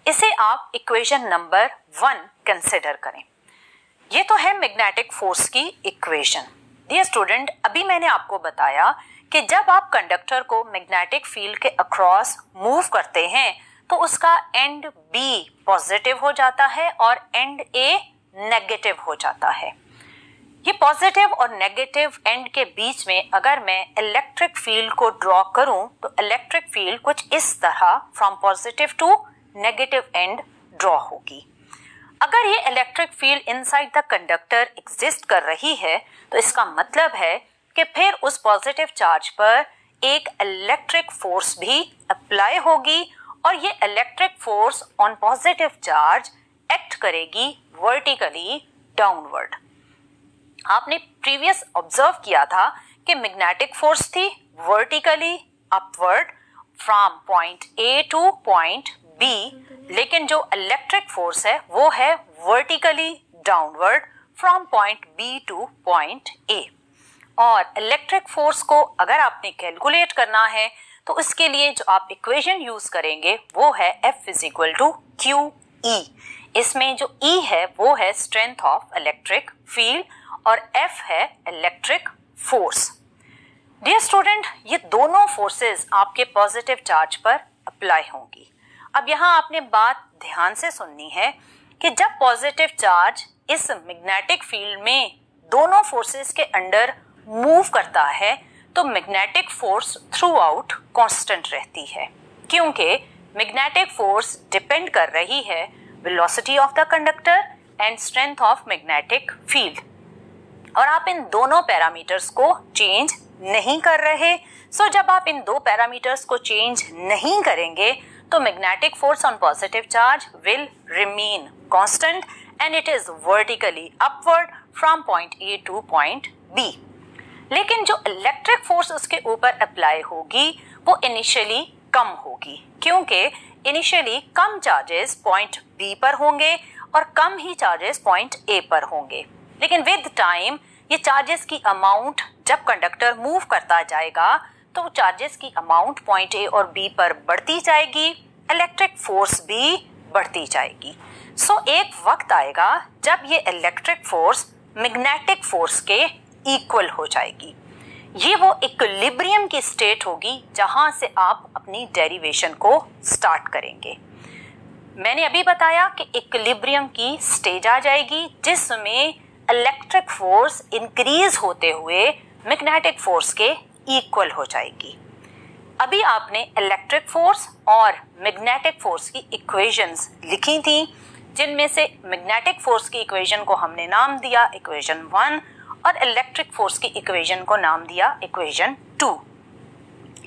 इसे आप equation number 1 consider करें। ये तो है मैग्नेटिक फोर्स की इक्वेशन। डियर स्टूडेंट, अभी मैंने आपको बताया कि जब आप कंडक्टर को मैग्नेटिक फील्ड के अक्रॉस मूव करते हैं तो उसका एंड बी पॉजिटिव हो जाता है और एंड ए नेगेटिव हो जाता है। ये पॉजिटिव और नेगेटिव एंड के बीच में अगर मैं इलेक्ट्रिक फील्ड को ड्रॉ करूं तो इलेक्ट्रिक फील्ड कुछ इस तरह from positive to negative end draw होगी। अगर ये electric field inside the conductor exist कर रही है तो इसका मतलब है कि फिर उस पॉजिटिव चार्ज पर एक इलेक्ट्रिक फोर्स भी अप्लाई होगी और ये electric force on positive charge act करेगी वर्टिकली डाउनवर्ड। आपने प्रीवियस ऑब्जर्व किया था कि मैग्नेटिक फोर्स थी vertically upward from point A to point B, लेकिन जो इलेक्ट्रिक फोर्स है वो है vertically downward from point B to point A. और इलेक्ट्रिक फोर्स को अगर आपने कैलकुलेट करना है तो उसके लिए जो आप इक्वेशन यूज करेंगे वो है F is equal to QE। इसमें जो E है वो है स्ट्रेंथ ऑफ इलेक्ट्रिक फील्ड और F है इलेक्ट्रिक फोर्स। डियर स्टूडेंट, ये दोनों फोर्सेस आपके पॉजिटिव चार्ज पर अप्लाई होंगी। अब यहाँ आपने बात ध्यान से सुननी है कि जब पॉजिटिव चार्ज इस मैग्नेटिक फील्ड में दोनों फोर्सेस के अंडर मूव करता है तो magnetic force through out constant रहती है, क्योंकि मैग्नेटिक फोर्स डिपेंड कर रही है velocity of the conductor and strength of magnetic field, और आप इन दोनों पैरामीटर्स को चेंज नहीं कर रहे। सो जब आप इन दो पैरामीटर्स को चेंज नहीं करेंगे तो magnetic force on positive charge will remain constant and it is vertically upward from point A to point B. लेकिन जो इलेक्ट्रिक फोर्स उसके ऊपर अप्लाई होगी वो इनिशियली कम होगी, क्योंकि इनिशियली कम चार्जेस पॉइंट बी पर होंगे और कम ही चार्जेस पॉइंट ए पर होंगे। लेकिन विद टाइम ये चार्जेस की अमाउंट जब कंडक्टर मूव करता जाएगा तो चार्जेस की अमाउंट पॉइंट ए और बी पर बढ़ती जाएगी, इलेक्ट्रिक फोर्स भी बढ़ती जाएगी। सो एक वक्त आएगा जब ये इलेक्ट्रिक फोर्स मैग्नेटिक फोर्स के इक्वल हो जाएगी। ये वो इक्विलिब्रियम की स्टेट होगी जहां से आप अपनी डेरिवेशन को स्टार्ट करेंगे। मैंने अभी बताया कि इक्विलिब्रियम की स्टेज आ जाएगी जिसमें इलेक्ट्रिक फोर्स इंक्रीज होते हुए मैग्नेटिक फोर्स के इक्वल हो जाएगी। अभी आपने इलेक्ट्रिक फोर्स और मैग्नेटिक फोर्स की इक्वेशंस लिखी थी, जिनमें से मैग्नेटिक फोर्स की इक्वेशन को हमने नाम दिया इक्वेशन 1 और इलेक्ट्रिक फोर्स की इक्वेशन को नाम दिया इक्वेशन 2।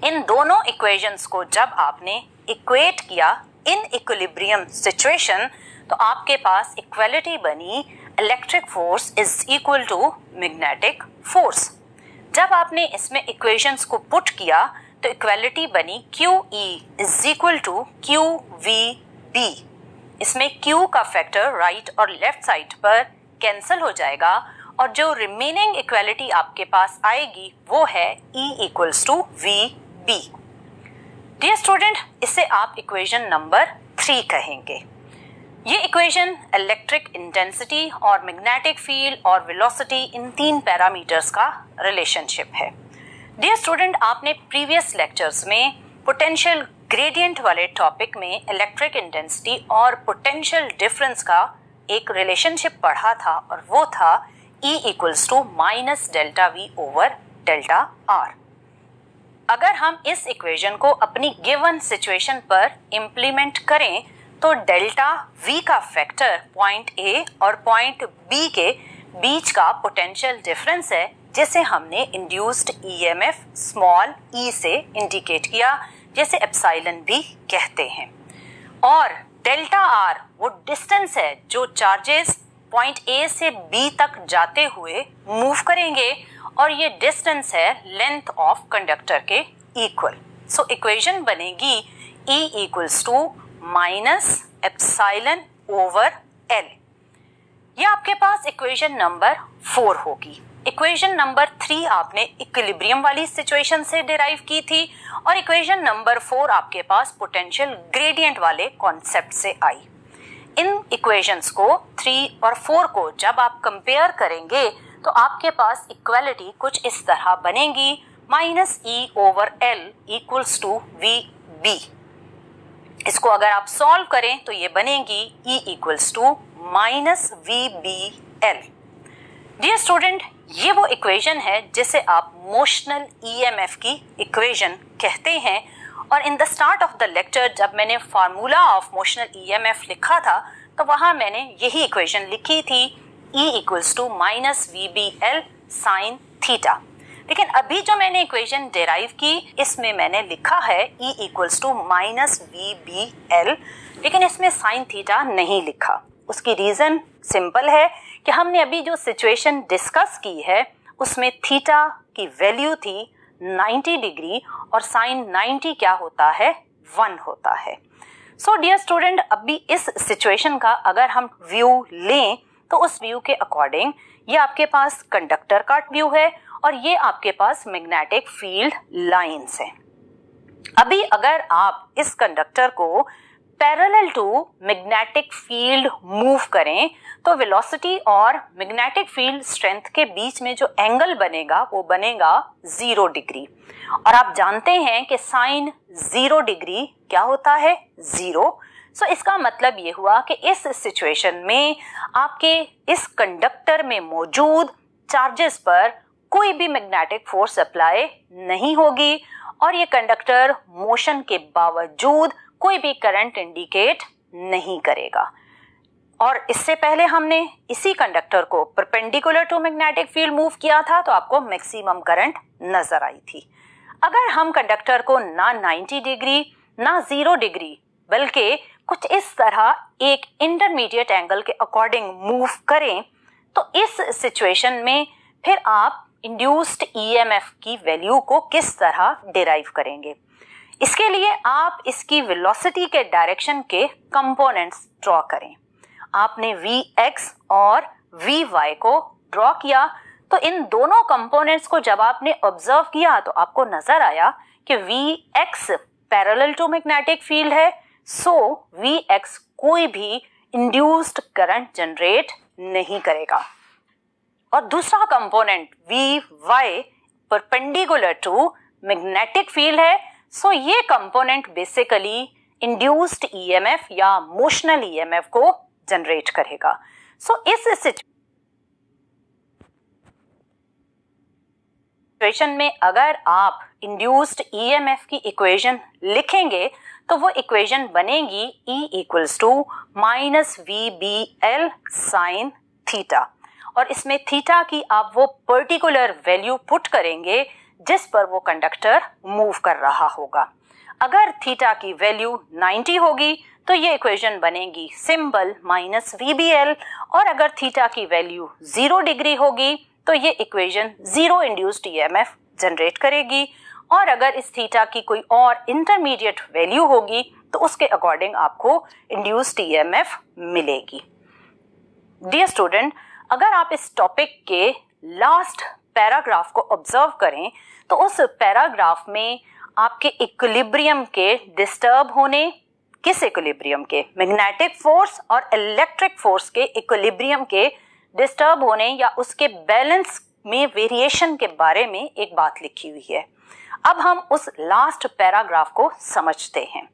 इन दोनों इक्वेशंस को जब आपने इक्वेट किया इन इक्विलिब्रियम सिचुएशन तो आपके पास इक्वालिटी बनी electric force is equal to magnetic force. जब आपने इसमें इक्वेशंस को पुट किया तो इक्वालिटी बनी QE is equal to QVB। इसमें Q का फैक्टर राइट और लेफ्ट साइड पर कैंसिल हो जाएगा और जो रिमेनिंग इक्वालिटी आपके पास आएगी वो है E equals to VB। Dear student, इसे आप इक्वेशन नंबर 3 कहेंगे। ये इक्वेशन इलेक्ट्रिक इंटेंसिटी और मैग्नेटिक फील्ड और वेलोसिटी इन 3 पैरामीटर्स का रिलेशनशिप है। डियर स्टूडेंट, आपने प्रीवियस लेक्चर्स में पोटेंशियल ग्रेडियंट वाले टॉपिक में इलेक्ट्रिक इंटेंसिटी और पोटेंशियल डिफरेंस का एक रिलेशनशिप पढ़ा था और वो था E equals to minus delta V over delta R। अगर हम इस इक्वेशन को अपनी गिवन सिचुएशन पर इम्प्लीमेंट करें तो डेल्टा V का फैक्टर पॉइंट A और पॉइंट B के बीच का पोटेंशियल डिफरेंस है, जिसे हमने इंड्यूस्ड EMF स्मॉल e से इंडिकेट किया, जैसे एप्सिलॉन भी कहते हैं। और डेल्टा R वो डिस्टेंस है जो चार्जेस पॉइंट A से B तक जाते हुए मूव करेंगे और ये डिस्टेंस है लेंथ ऑफ कंडक्टर के इक्वल। सो इक्वेशन बनेगी E equals to minus epsilon over L। ये आपके पास इक्वेशन नंबर 4 होगी। इक्वेशन नंबर 3 आपने इक्विलिब्रियम वाली सिचुएशन से डिराइव की थी और इक्वेशन नंबर 4 आपके पास पोटेंशियल ग्रेडियंट वाले कॉन्सेप्ट से आई। इन इक्वेशंस को 3 और 4 को जब आप कंपेयर करेंगे तो आपके पास इक्वालिटी कुछ इस तरह बनेगी, -E/L इक्वल्स टू VB। इसको अगर आप सॉल्व करें तो ये बनेगी E equals to -VBL। Dear student, ये वो इक्वेशन है जिसे आप मोशनल EMF की इक्वेशन कहते हैं। और in the start of the lecture जब मैंने फार्मूला ऑफ मोशनल EMF लिखा था तो वहां मैंने यही इक्वेशन लिखी थी, E equals to -VBL sine theta. लेकिन अभी जो मैंने इक्वेशन डेराइव की इसमें मैंने लिखा है E इक्वल्स टू -VBL, लेकिन इसमें साइन थीटा नहीं लिखा। उसकी रीजन सिंपल है कि हमने अभी जो सिचुएशन डिस्कस की है उसमें थीटा की वैल्यू थी 90 डिग्री और साइन 90 क्या होता है, 1 होता है। सो डियर स्टूडेंट, अभी इस सिचुएशन का अगर हम व्यू लें तो उस व्यू के अकॉर्डिंग ये आपके पास कंडक्टर का व्यू है और ये आपके पास मैग्नेटिक फील्ड लाइंस है। अभी अगर आप इस कंडक्टर को parallel to magnetic field move करें तो वेलोसिटी और मैग्नेटिक फील्ड स्ट्रेंथ के बीच में जो एंगल बनेगा वो बनेगा 0 डिग्री। और आप जानते हैं कि साइन 0 डिग्री क्या होता है, 0। सो इसका मतलब ये हुआ कि इस सिचुएशन में आपके इस कंडक्टर में मौजूद चार्जेस पर कोई भी मैग्नेटिक फोर्स अप्लाई नहीं होगी और ये कंडक्टर मोशन के बावजूद कोई भी करंट इंडिकेट नहीं करेगा। और इससे पहले हमने इसी कंडक्टर को perpendicular to magnetic field move किया था तो आपको मैक्सिमम करंट नजर आई थी। अगर हम कंडक्टर को ना 90 डिग्री ना 0 डिग्री बल्कि कुछ इस तरह एक इंटरमीडिएट एंगल के अकॉर्डिंग मूव करें तो इस सिचुएशन में फिर आप इंड्यूस्ड EMF की वैल्यू को किस तरह डिराइव करेंगे। इसके लिए आप इसकी वेलोसिटी के डायरेक्शन के कंपोनेंट्स ड्रॉ करें। आपने Vx और Vy को ड्रॉ किया तो इन दोनों कंपोनेंट्स को जब आपने ऑब्जर्व किया तो आपको नजर आया कि Vx parallel to magnetic field है, सो Vx कोई भी इंड्यूस्ड करंट जनरेट नहीं करेगा। और दूसरा component Vy perpendicular to magnetic field है, सो ये कंपोनेंट बेसिकली इंड्यूस्ड EMF या मोशनल EMF को जनरेट करेगा। सो इस सिचुएशन में अगर आप इंड्यूस्ड EMF की इक्वेशन लिखेंगे तो वो इक्वेशन बनेगी E equals to -VBL sine theta. और इसमें थीटा की आप वो पर्टिकुलर वैल्यू पुट करेंगे जिस पर वो कंडक्टर मूव कर रहा होगा। अगर थीटा की वैल्यू 90 होगी तो ये इक्वेशन बनेगी सिंपल -VBL और अगर थीटा की वैल्यू 0 डिग्री होगी तो ये इक्वेशन 0 इंड्यूस्ड EMF जनरेट करेगी और अगर इस थीटा की कोई और इंटरमीडिएट वैल्यू होगी तो उसके अकॉर्डिंग आपको इंड्यूस्ड EMF मिलेगी। डियर स्टूडेंट, अगर आप इस टॉपिक के लास्ट पैराग्राफ को ऑब्जर्व करें तो उस पैराग्राफ में आपके इक्विलिब्रियम के डिस्टर्ब होने, किस इक्विलिब्रियम के, मैग्नेटिक फोर्स और इलेक्ट्रिक फोर्स के इक्विलिब्रियम के डिस्टर्ब होने या उसके बैलेंस में वेरिएशन के बारे में एक बात लिखी हुई है। अब हम उस लास्ट पैराग्राफ को समझते हैं।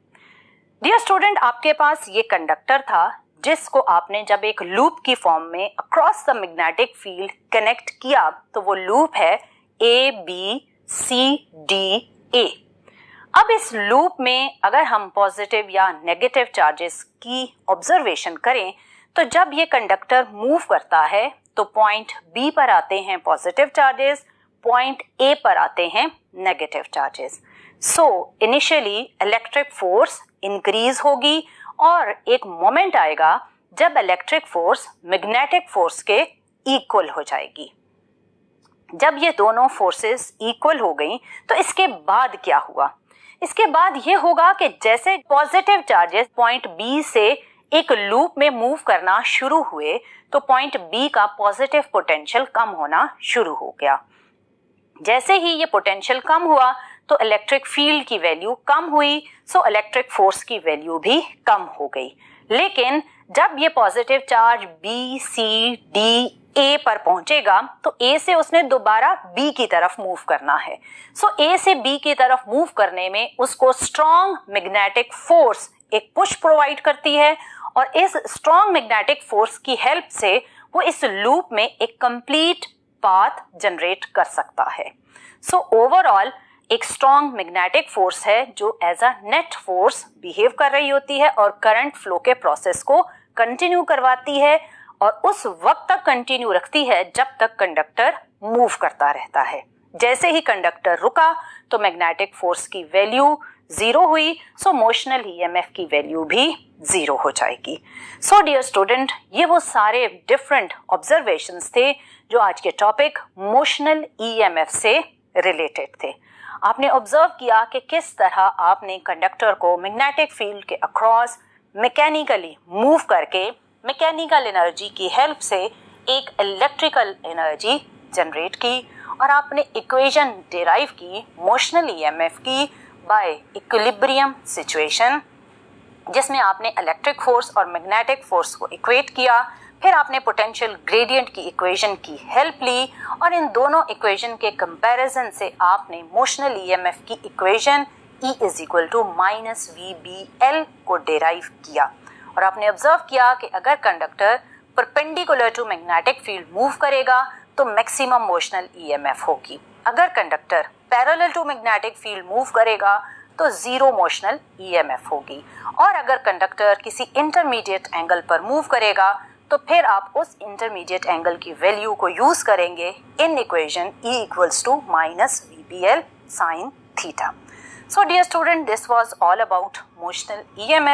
डियर स्टूडेंट, आपके पास ये कंडक्टर था जिसको आपने जब एक लूप की फॉर्म में across the magnetic field connect किया तो वो लूप है ABCDA। अब इस लूप में अगर हम पॉजिटिव या नेगेटिव चार्जेस की ऑब्जर्वेशन करें तो जब ये कंडक्टर मूव करता है तो पॉइंट B पर आते हैं पॉजिटिव चार्जेस, पॉइंट A पर आते हैं negative charges. So initially electric force increase होगी और एक मोमेंट आएगा जब इलेक्ट्रिक फोर्स मैग्नेटिक फोर्स के इक्वल हो जाएगी। जब ये दोनों फोर्सेस इक्वल हो गई तो इसके बाद क्या हुआ? इसके बाद ये होगा कि जैसे पॉजिटिव चार्जेस पॉइंट B से एक लूप में मूव करना शुरू हुए तो पॉइंट बी का पॉजिटिव पोटेंशियल कम होना शुरू हो गया। जैसे ही ये पोटेंशियल कम हुआ तो इलेक्ट्रिक फील्ड की वैल्यू कम हुई, सो इलेक्ट्रिक फोर्स की वैल्यू भी कम हो गई। लेकिन जब ये पॉजिटिव चार्ज बी, सी, डी, ए पर पहुंचेगा तो ए से उसने दोबारा बी की तरफ मूव करना है। सो ए से बी की तरफ मूव करने में उसको स्ट्रॉन्ग मैग्नेटिक फोर्स एक पुश प्रोवाइड करती है और इस स्ट्रॉन्ग मैग्नेटिक फोर्स की हेल्प से वो इस लूप में एक कंप्लीट पाथ जनरेट कर सकता है। सो ओवरऑल एक स्ट्रॉन्ग मैग्नेटिक फोर्स है जो as a net force behave कर रही होती है और करंट फ्लो के प्रोसेस को कंटिन्यू करवाती है और उस वक्त तक कंटिन्यू रखती है जब तक कंडक्टर मूव करता रहता है। जैसे ही कंडक्टर रुका तो मैग्नेटिक फोर्स की वैल्यू जीरो हुई, सो मोशनल ईएमएफ की वैल्यू भी जीरो हो जाएगी। सो डियर स्टूडेंट, ये वो सारे डिफरेंट ऑब्जर्वेशंस थे जो आज के टॉपिक मोशनल ईएमएफ से रिलेटेड थे। आपने ऑब्जर्व किया कि किस तरह आपने कंडक्टर को मैग्नेटिक फील्ड के अक्रॉस मैकेनिकली मूव करके मैकेनिकल एनर्जी की हेल्प से एक इलेक्ट्रिकल एनर्जी जनरेट की और आपने इक्वेशन डिराइव की मोशनल ईएमएफ की बाय इक्विलिब्रियम सिचुएशन, जिसमें आपने इलेक्ट्रिक फोर्स और मैग्नेटिक फोर्स को इक्वेट किया। फिर आपने पोटेंशियल ग्रेडियंट की इक्वेशन की हेल्प ली और इन दोनों इक्वेशन के कंपैरिजन से आपने मोशनल ईएमएफ की equation E is equal to minus VBL को डिराइव किया और आपने ऑब्जर्व किया कि अगर conductor perpendicular to magnetic field move करेगा तो मैक्सिमम मोशनल ईएमएफ होगी। अगर conductor parallel to magnetic field move करेगा तो जीरो मोशनल ईएमएफ होगी और अगर कंडक्टर किसी इंटरमीडिएट एंगल पर मूव करेगा तो फिर आप उस इंटरमीडिएट एंगल की वैल्यू को यूज करेंगे in equation E equals to minus VBL sin theta. So dear student, this was all about motional EMF.